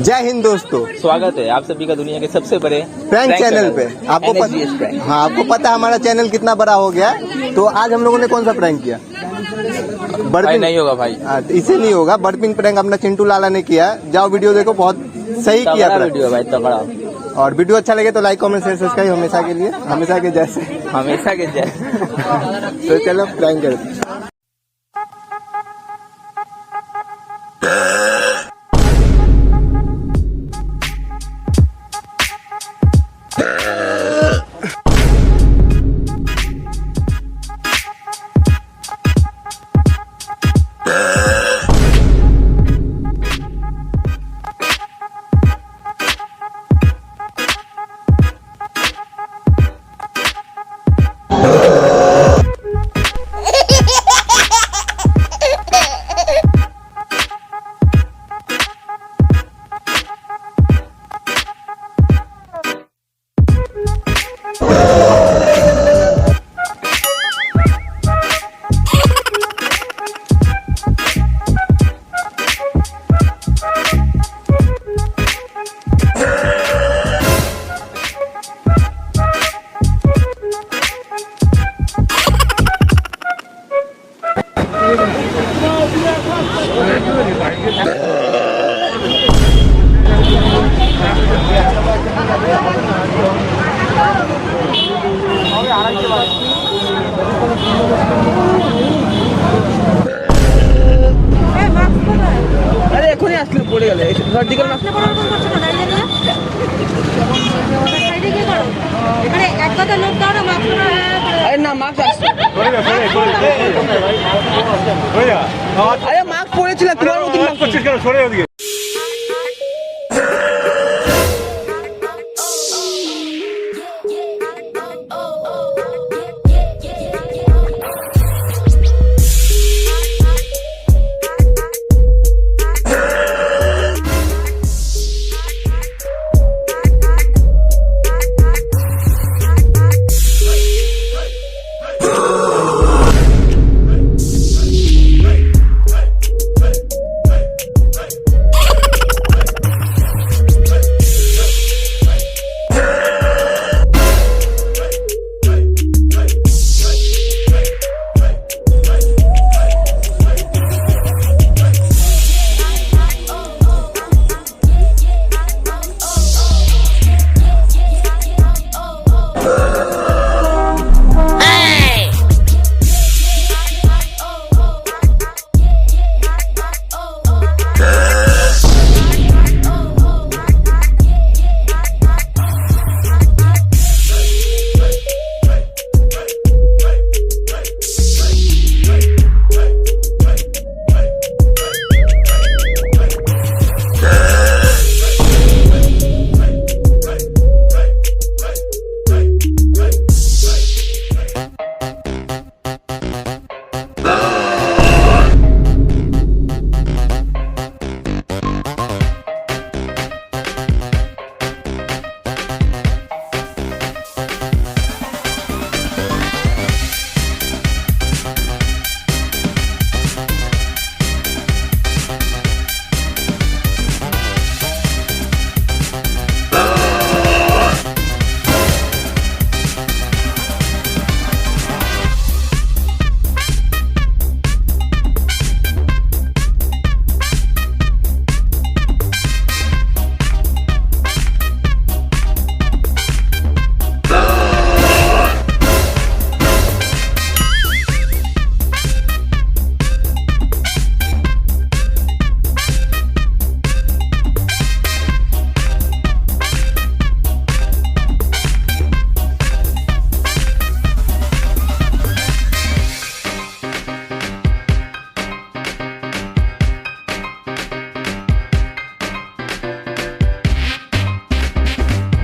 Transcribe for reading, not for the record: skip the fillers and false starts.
जय हिंद दोस्तों, स्वागत है आप सभी का दुनिया के सबसे बड़े प्रैंक चैनल पे। आपको NSGS पता, prank। हाँ आपको पता है हमारा चैनल कितना बड़ा हो गया है। तो आज हम लोगों ने कौन सा प्रैंक किया? भाई बर्पिंग नहीं होगा भाई, हाँ, इसे नहीं होगा। बर्पिंग प्रैंक अपना चिंटू लाला ने किया। जाओ वीडियो देखो, बहुत सही किया तगड़ा था। वीडियो भाई, तगड़ा। और वीडियो अच्छा लगे तो लाइक कमेंट शेयर सब्सक्राइब हमेशा के लिए, हमेशा के जैसे। हमेशा के जय। तो चलो प्रैंक करते हैं। আরে এখনই আসলে পড়ে গেলে ভার্টিক্যাল মাস্ক। আরে না, মাস্ক আসছে। আরে মাস্ক পরেছিল, তোমার নতুন মাস্ক। সরে ওদিকে